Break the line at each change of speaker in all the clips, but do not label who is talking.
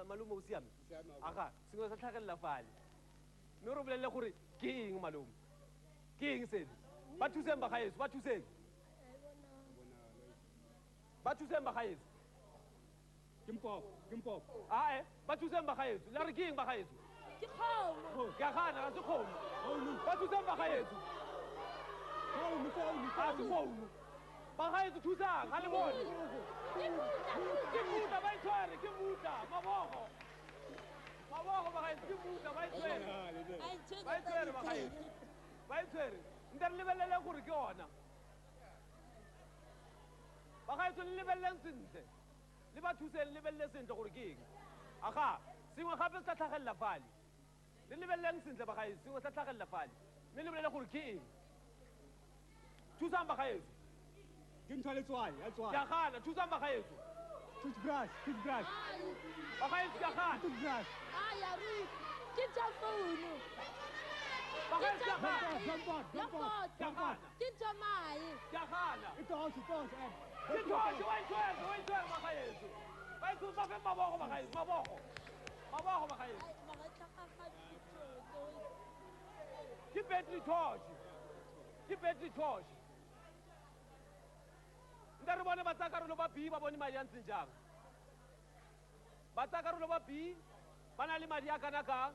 malume o siame aga sengwe sa tlhagelela fale mme re bolelele gore ke eng malume ke eng seno ba thuseng bagaetso ba thuseng bagaetso ae ba thuseng bagaetso la re ke eng bagaetso ke a gana ga se kgomo ba thuseng bagaetso a se founu bagaetso thusang ga le bone ke muta ba itshwere ke muta mabogo bagaetso ke muta ba itshwere bagaetso ba itshwere nte re lebelele gore ke ona bagaetso le lebeleleng sentle le ba thuseng lebelele sentle gore ke eng aga sengwe gape se tla tlhagelela fale le lebeleleng sentle bagaetso sengwe se tla tlhagelela fale mme le bolele gore ke eng thusang bagaetso
ke ntho le tswai
ke a gana thusang bagaetso
toothbrush
bagaetso ke a gana
toothbrush
ke tša founu
bagaetso ke a gana
ke tša mae
ke a gana
ke toshe
ke thoshe wa itshwere bagaetso ba ithusa ba fe mabogo bagaetso mabogo bagaetso ke battery torch nta re bone ba tsaya karolo ba b ba bone madi a ntseng jang ba tsaya karolo ba b ba na le madi a kana ka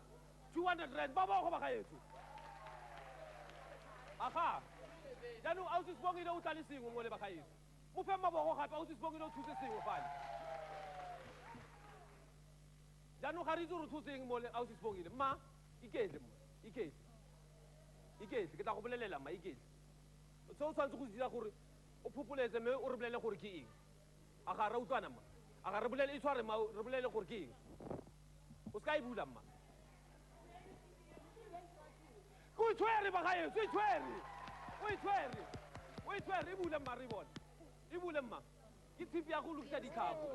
200 rand ba bogo bagaetso aga jaanong ausi sebongile o tla le sengwe mo le bagaetso mo fe mabogo gape ausi sebongile o thuse sengwe fale jaanong ga re itse gore thuseng mo le ausi sebongile mma iketle ke tla go bolelela mma iketle se o tshwanetse go dira gore o phopoletse mme o re bolele gore ke eng aga ra utlwana mma aga re bolele e tshware mma re bolele gore ke eng o se ka e bula mma ko itshwere bagaetso o itshwere e bule mma re bone e bule mma ke tshipi ya go lokisa ditlhapo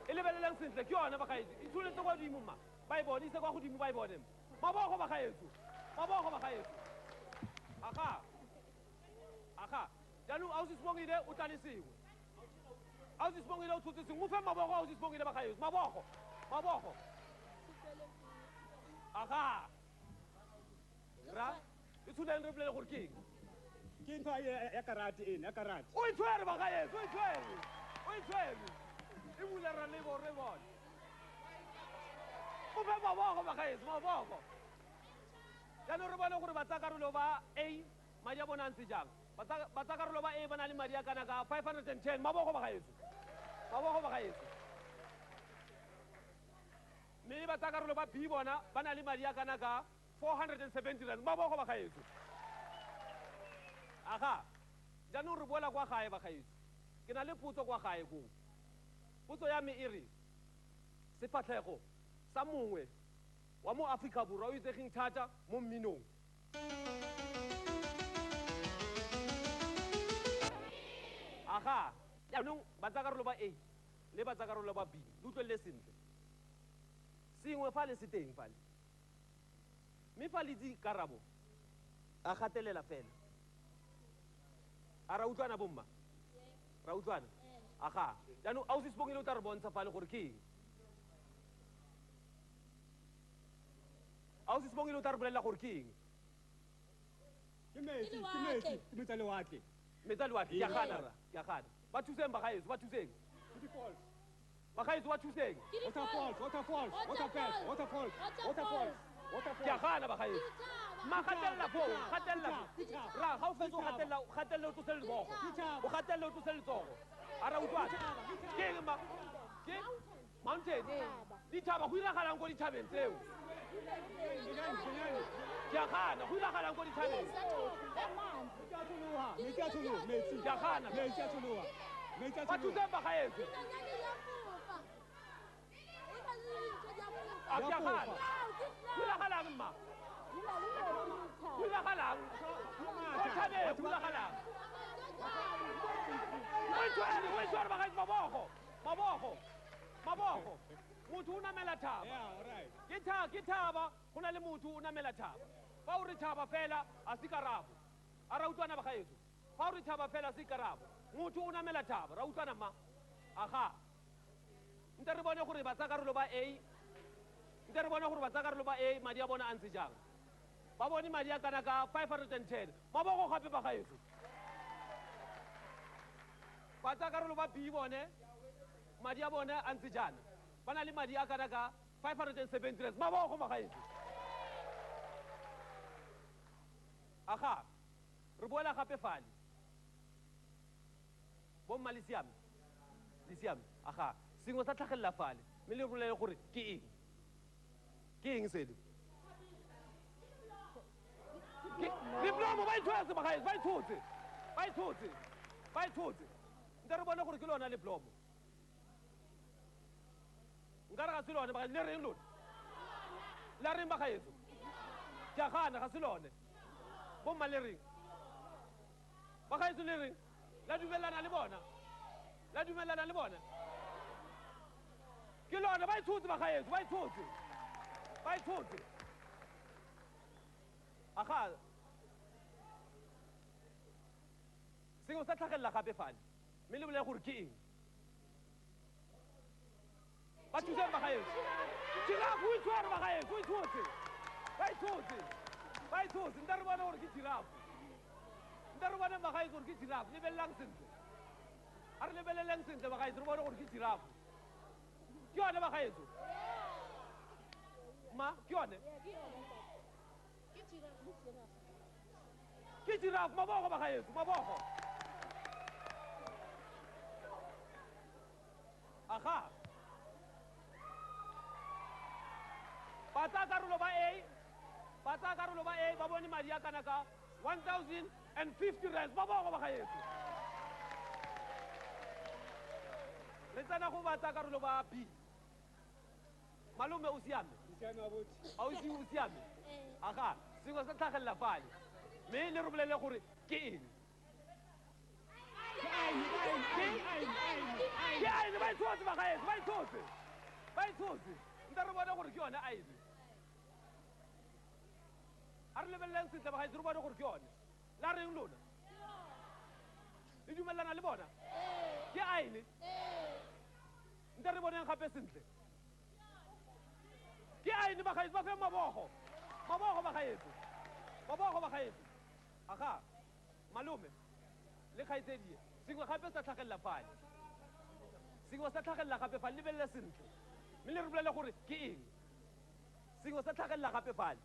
e lebeleleng sentle ke yone bagaetso e tshwanetse kwa godimo mma ba e bone ise kwa godimo ba e bone mabogo bagaetso aga jaanong ausi sebongile o tla le sengwe ausi sebongile o tshotse sengwe mo fe mabogo ausi sebongile bagaetso mabogo aga ra e tsholeng re bolele gore ke eng
ke ntho ya karate ena ya karate
o itshwere bagaetso o itshwere e bule ra le bone mo fe mabogo bagaetso mabogo jaanong re bone gore ba tsaya karolo ba a madi a bona ntse jang ba tsaya karolo ba a ba na le madi a kana ka 510 mabogo bagaetso mme ba tsaya karolo ba b bona ba na le madi a kana ka 470 rand mabogo bagaetso aga jaanong re boela kwa gae bagaetso ke na le potso kwa gae koo potso ya me e re sefatlhego sa mongwe wa mo Afrika Borwa o itsegeng thata mo mminong aga jaanong ba tsaya karolo ba a le ba tsaya karolo ba b le utlwelele sentle sengwe fa le se teng fale mme fa le itse karabo a gatelela fela a ra utlwana bomma ra utlwana aga jaanong ausi sebongile o tla re bontsha fale gore ke eng ausi sebongile o tla re bolelela gore ke eng
ke metsa lewatle
ke a gana ba thuseng bagaetso bagaetso ba thuseng ke a gana bagaetso ma gatelela foo ra ga o fetse o gatelele o tlose lebogo o gatelele o tlose letsogo a ra utlwana ke eng ma ke mountain dithaba go iragalang ko dithabeng tseo ke a gana go iragalang ko dithabeng ke a gana ba thuseng bagaetso a ke a gana go iragalang mma go iragalang ko thabeng go iragalang o itshwere bagaetso mabogo motho o namela thaba ke thaba go na le motho o namela thaba fa o re thaba fela a se karabo a ra utlwana bagaetso fa o re thaba fela a se karabo motho o namela thaba ra utlwana ma aga nte re bone gore ba tsa karolo ba A nte re bone gore ba tsa karolo ba A madi a bona a ntse jang ba bone madi a kana ka 510 maboko gape ba gaetso ba tsa karolo ba B bone madi a bone a ntse jana ba na le madi a kana ka 573 maboko ba gaetso aga re boela gape fale bomma le siame aga sengwe sa tlhagelela fale mme le bolele gore ke eng selo diplomo ba itshotse bagaetso ba itshotse nte re bone gore ke lona diplomo nkare ga se lone bagaetso le reng lone la reng bagaetso ke a gana ga se lone bomma le reng bagaetso le reng la dumelana le bona ke lona ba itshotse bagaetso ba itshotse aga sengwe sa tlhagelela gape fale mme le bolele gore ke eng ba thuseng bagaetso giraffe o itshware bagaetso o itshotse ba itshotse nte re bone gore ke giraffe nte re bone bagaetso gore ke giraffe lebelelang sentle a re lebeleleng sentle bagaetso re bone gore ke giraffe ke yone bagaetso ma ke yone ke giraffe maboko bagaetso maboko aga ba tsa karolo ba A ba bone madi a kana ka 1050 rands maboko bagaetso re tsena go ba tsa karolo ba B malome o siame o siame aga sengwe sa tlhagelela fale mme le re bolele gore ke eng ke aene ba itshotse bagaetso ba itshotse nte re bone gore ke yone aene a re lebeleleng sentle bagaetso re bone gore ke yone la reng lona le dumelelana le bona ke aene nte re boneng gape sentle ke aene bagaetso ba fe maboko bagaetso aga malome le kgaitsedie sengwe gape sa tlhagelela fale lebelele sentle mme le re bolele gore ke eng sengwe sa tlhagelela gape fale